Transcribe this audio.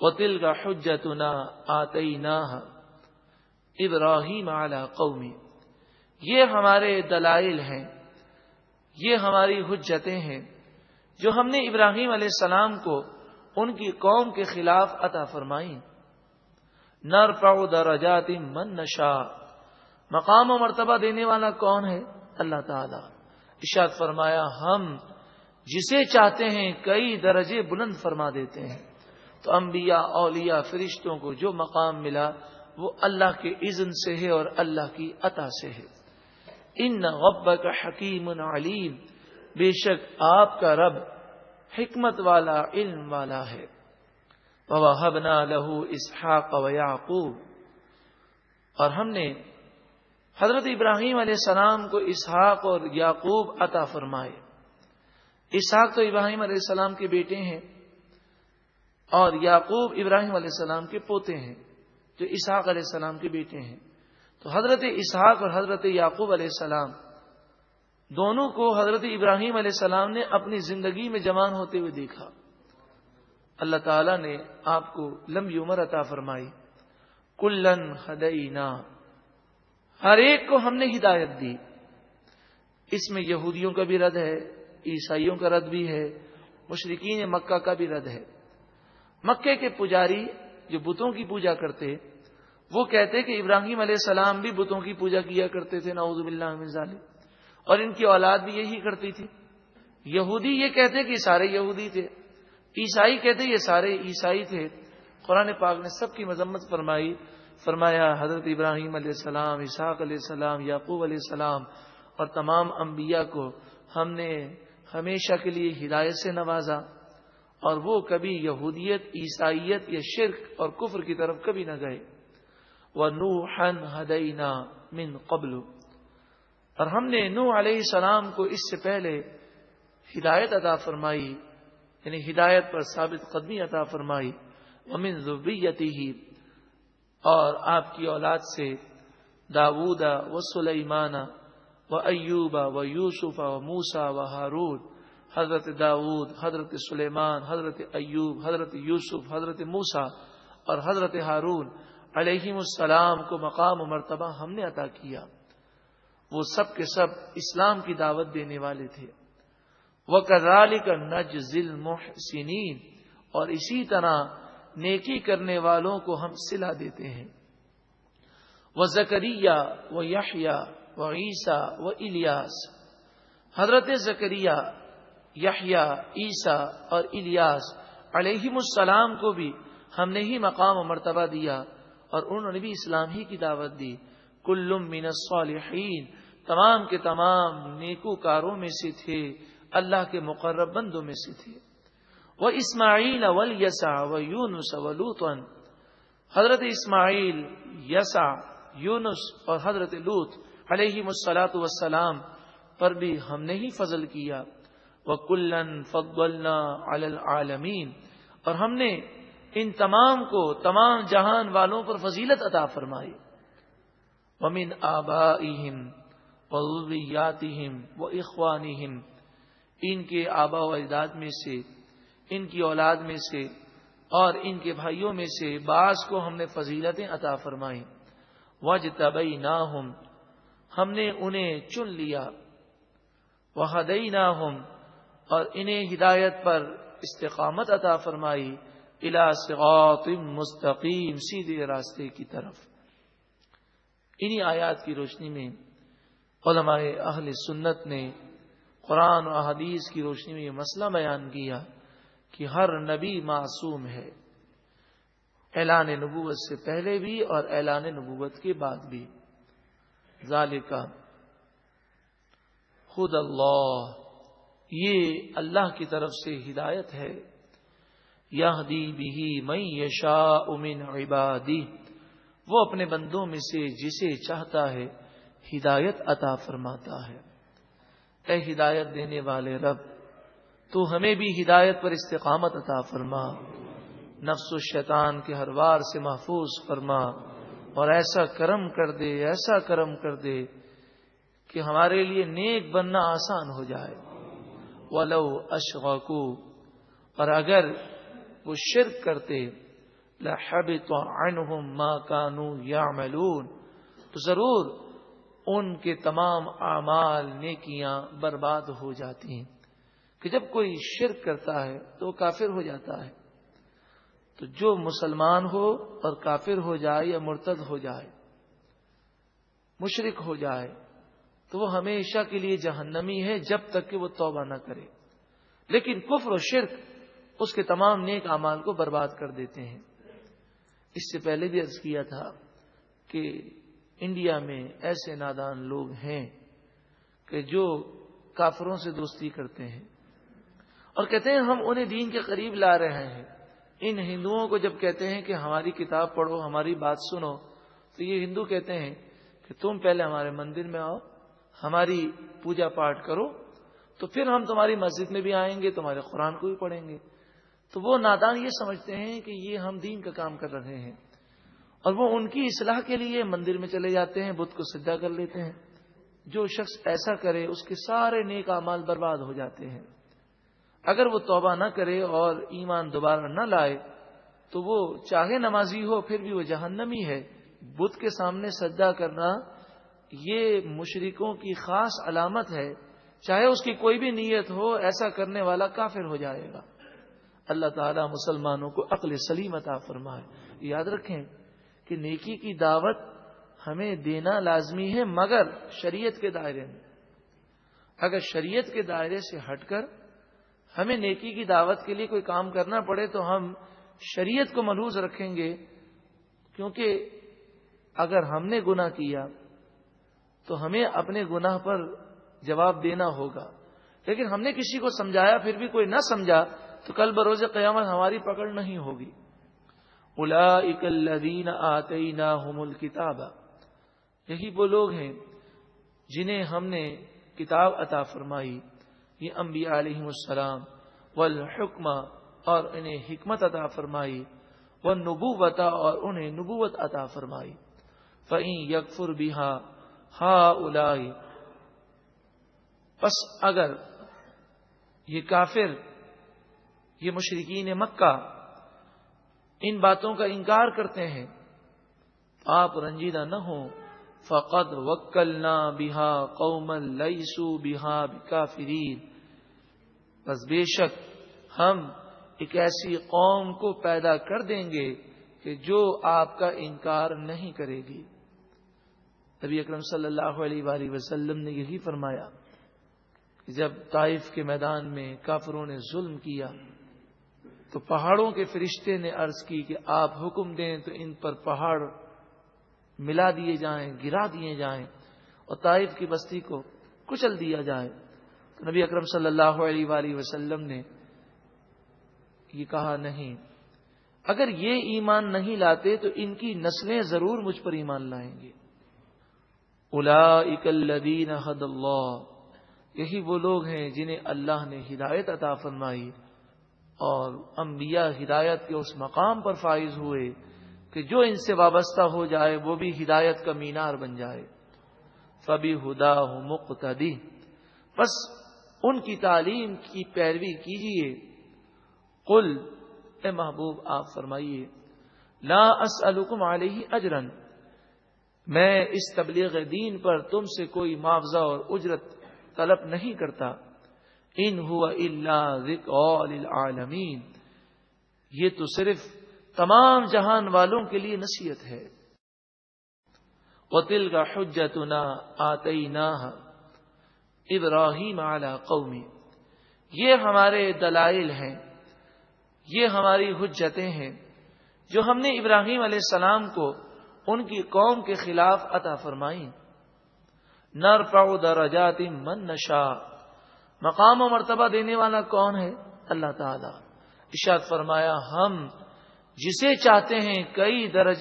وَتِلْكَ حُجَّتُنَا آتَيْنَاهَا إِبْرَاهِيمَ عَلَى قَوْمِهِ، یہ ہمارے دلائل ہیں، یہ ہماری حجتیں ہیں جو ہم نے ابراہیم علیہ السلام کو ان کی قوم کے خلاف عطا فرمائیں۔ نرفع درجات من نشاء، مقام و مرتبہ دینے والا کون ہے؟ اللہ تعالی۔ ارشاد فرمایا ہم جسے چاہتے ہیں کئی درجے بلند فرما دیتے ہیں۔ تو انبیاء، اولیاء، فرشتوں کو جو مقام ملا وہ اللہ کے اذن سے ہے اور اللہ کی عطا سے ہے۔ ان ربک حکیم علیم، بے شک آپ کا رب حکمت والا، علم والا ہے۔ وَوَهَبْنَا لَهُ إِسْحَاقَ وَيَعْقُوبَ، اور ہم نے حضرت ابراہیم علیہ السلام کو اسحاق اور یعقوب عطا فرمائے۔ اسحاق تو ابراہیم علیہ السلام کے بیٹے ہیں اور یعقوب ابراہیم علیہ السلام کے پوتے ہیں جو اسحاق علیہ السلام کے بیٹے ہیں۔ تو حضرت اسحاق اور حضرت یعقوب علیہ السلام دونوں کو حضرت ابراہیم علیہ السلام نے اپنی زندگی میں جوان ہوتے ہوئے دیکھا۔ اللہ تعالیٰ نے آپ کو لمبی عمر عطا فرمائی۔ کلن ہدینا، ہر ایک کو ہم نے ہدایت دی۔ اس میں یہودیوں کا بھی رد ہے، عیسائیوں کا رد بھی ہے، مشرکین مکہ کا بھی رد ہے۔ مکے کے پجاری جو بتوں کی پوجا کرتے وہ کہتے کہ ابراہیم علیہ السلام بھی بتوں کی پوجا کیا کرتے تھے، نعوذ باللہ من ذالک، اور ان کی اولاد بھی یہی کرتی تھی۔ یہودی یہ کہتے کہ یہ سارے یہودی تھے، عیسائی کہتے یہ سارے عیسائی تھے۔ قرآن پاک نے سب کی مذمت فرمائی، فرمایا حضرت ابراہیم علیہ السلام، اسحاق علیہ السلام، یعقوب علیہ السلام اور تمام انبیاء کو ہم نے ہمیشہ کے لیے ہدایت سے نوازا، اور وہ کبھی یہودیت، عیسائیت یا شرک اور کفر کی طرف کبھی نہ گئے۔ وَنُوحًا هَدَيْنَا مِن قَبْلُ، اور ہم نے نوح علیہ السلام کو اس سے پہلے ہدایت عطا فرمائی، یعنی ہدایت پر ثابت قدمی عطا فرمائی۔ وَمِن ذُرِّيَّتِهِ، اور آپ کی اولاد سے داؤد وسلیمان وایوب ویوسف وموسیٰ وہارون، حضرت داؤد، حضرت سلیمان، حضرت ایوب، حضرت یوسف، حضرت موسیٰ اور حضرت ہارون علیہم السلام کو مقام و مرتبہ ہم نے عطا کیا۔ وہ سب کے سب اسلام کی دعوت دینے والے تھے۔ وَكَذَلِكَ نَجْزِي الْمُحْسِنِينَ، اور اسی طرح نیکی کرنے والوں کو ہم صلہ دیتے ہیں۔ وَزَكَرِيَّا وَيَحْيَا وَعِيسَى وَإِلْيَاسَ، حضرت زکریا، یحییٰ، عیسیٰ اور الیاس علیہم السلام کو بھی ہم نے ہی مقام و مرتبہ دیا اور انہوں نے بھی اسلام ہی کی دعوت دی۔ کل من الصالحین، تمام کے تمام نیکوکاروں میں سے تھے، اللہ کے مقرب بندوں میں سے تھے۔ وَإِسْمَاعِيلَ وَالْيَسَعَ وَيُونُسَ وَلُوطًا، حضرت اسماعیل، یسع، یونس اور حضرت لوط علیہم السلام پر بھی ہم نے ہی فضل کیا۔ وَكُلًّا فَضَّلْنَا عَلَى الْعَالَمِينَ، اور ہم نے ان تمام کو تمام جہان والوں پر فضیلت عطا فرمائی۔ وَمِنْ آبَائِهِمْ وَذُرِّيَّاتِهِمْ وَإِخْوَانِهِمْ، ان کے آبا و اجداد میں سے، ان کی اولاد میں سے اور ان کے بھائیوں میں سے بعض کو ہم نے فضیلتیں عطا فرمائیں۔ وَاجْتَبَيْنَاهُمْ، ہم نے انہیں چن لیا۔ وَهَدَيْنَاهُمْ، اور انہیں ہدایت پر استقامت عطا فرمائی۔ الی صراط مستقیم، سیدھے راستے کی طرف۔ انہی آیات کی روشنی میں علماء اہل سنت نے قرآن و احادیث کی روشنی میں یہ مسئلہ بیان کیا کہ ہر نبی معصوم ہے، اعلان نبوت سے پہلے بھی اور اعلان نبوت کے بعد بھی۔ ذالک خود اللہ، یہ اللہ کی طرف سے ہدایت ہے۔ یہدی بہ من یشاء من عبادہ، وہ اپنے بندوں میں سے جسے چاہتا ہے ہدایت عطا فرماتا ہے۔ اے ہدایت دینے والے رب، تو ہمیں بھی ہدایت پر استقامت عطا فرما، نفس و شیطان کے ہر وار سے محفوظ فرما، اور ایسا کرم کر دے، ایسا کرم کر دے کہ ہمارے لیے نیک بننا آسان ہو جائے۔ وَلَوْ أَشْرَكُوا، اور اگر وہ شرک کرتے، لحبط عنہم ما كانوا يعملون، تو ضرور ان کے تمام اعمال نیکیاں برباد ہو جاتی ہیں. کہ جب کوئی شرک کرتا ہے تو وہ کافر ہو جاتا ہے. تو جو مسلمان ہو اور کافر ہو جائے یا مرتد ہو جائے، مشرک ہو جائے، تو وہ ہمیشہ کے لیے جہنمی ہے جب تک کہ وہ توبہ نہ کرے. لیکن کفر و شرک اس کے تمام نیک اعمال کو برباد کر دیتے ہیں. اس سے پہلے بھی عرض کیا تھا کہ انڈیا میں ایسے نادان لوگ ہیں کہ جو کافروں سے دوستی کرتے ہیں اور کہتے ہیں ہم انہیں دین کے قریب لا رہے ہیں. ان ہندوؤں کو جب کہتے ہیں کہ ہماری کتاب پڑھو، ہماری بات سنو، تو یہ ہندو کہتے ہیں کہ تم پہلے ہمارے مندر میں آؤ، ہماری پوجا پاٹ کرو، تو پھر ہم تمہاری مسجد میں بھی آئیں گے، تمہارے قرآن کو بھی پڑھیں گے. تو وہ نادان یہ سمجھتے ہیں کہ یہ ہم دین کا کام کر رہے ہیں، اور وہ ان کی اصلاح کے لیے مندر میں چلے جاتے ہیں، بت کو سجدہ کر لیتے ہیں. جو شخص ایسا کرے اس کے سارے نیک اعمال برباد ہو جاتے ہیں. اگر وہ توبہ نہ کرے اور ایمان دوبارہ نہ لائے تو وہ چاہے نمازی ہو پھر بھی وہ جہنمی ہے. بت کے سامنے سجدہ کرنا یہ مشرکوں کی خاص علامت ہے. چاہے اس کی کوئی بھی نیت ہو، ایسا کرنے والا کافر ہو جائے گا. اللہ تعالیٰ مسلمانوں کو عقل سلیم عطا فرمائے. یاد رکھیں کہ نیکی کی دعوت ہمیں دینا لازمی ہے، مگر شریعت کے دائرے میں. اگر شریعت کے دائرے سے ہٹ کر ہمیں نیکی کی دعوت کے لیے کوئی کام کرنا پڑے تو ہم شریعت کو ملحوظ رکھیں گے، کیونکہ اگر ہم نے گناہ کیا تو ہمیں اپنے گناہ پر جواب دینا ہوگا. لیکن ہم نے کسی کو سمجھایا پھر بھی کوئی نہ سمجھا تو کل بروز قیامت ہماری پکڑ نہیں ہوگی. اولئک الذین آتیناہم الکتاب، یہی وہ لوگ ہیں جنہیں ہم نے کتاب عطا فرمائی. یہ انبیاء علیہم السلام، والحکمہ، اور انہیں حکمت عطا فرمائی، والنبوۃ، اور انہیں نبوت عطا فرمائی. فَإِن يَكْفُرْ بِهَا هَؤُلَاءِ، پس اگر یہ کافر، یہ مشرکین مکہ ان باتوں کا انکار کرتے ہیں تو آپ رنجیدہ نہ ہوں. فَقَدْ وَكَّلْنَا بِهَا قَوْمًا لَيْسُوا بِهَا بِكَافِرِينَ، بس بے شک ہم ایک ایسی قوم کو پیدا کر دیں گے کہ جو آپ کا انکار نہیں کرے گی. نبی اکرم صلی اللہ علیہ وآلہ وسلم نے یہی فرمایا کہ جب طائف کے میدان میں کافروں نے ظلم کیا تو پہاڑوں کے فرشتے نے عرض کی کہ آپ حکم دیں تو ان پر پہاڑ ملا دیے جائیں، گرا دیے جائیں اور طائف کی بستی کو کچل دیا جائے. تو نبی اکرم صلی اللہ علیہ وآلہ وسلم نے یہ کہا نہیں، اگر یہ ایمان نہیں لاتے تو ان کی نسلیں ضرور مجھ پر ایمان لائیں گے. اولئک الذین ھدی اللہ، یہی وہ لوگ ہیں جنہیں اللہ نے ہدایت عطا فرمائی، اور انبیاء ہدایت کے اس مقام پر فائز ہوئے کہ جو ان سے وابستہ ہو جائے وہ بھی ہدایت کا مینار بن جائے. فَبِہُدَاهُ مُقْتَدِی، بس ان کی تعلیم کی پیروی کیجیے. قل، اے محبوب آپ فرمائیے، لا اسألکم علیہ اجرا، میں اس تبلیغ دین پر تم سے کوئی معاوضہ اور اجرت طلب نہیں کرتا. ان هو الا ذکر للعالمین، یہ تو صرف تمام جہان والوں کے لیے نصیحت ہے. وَتِلْكَ حُجَّتُنَا آتَيْنَاهَا إِبْرَاهِيمَ عَلَى قَوْمِهِ، یہ ہمارے دلائل ہیں، یہ ہماری حجتیں ہیں جو ہم نے ابراہیم علیہ السلام کو ان کی قوم کے خلاف عطا فرمائیں. نَرْفَعُ دَرَجَاتٍ مَن نَشَاءُ، مقام و مرتبہ دینے والا کون ہے؟ اللہ تعالی. ارشاد فرمایا ہم جسے چاہتے ہیں کئی درجے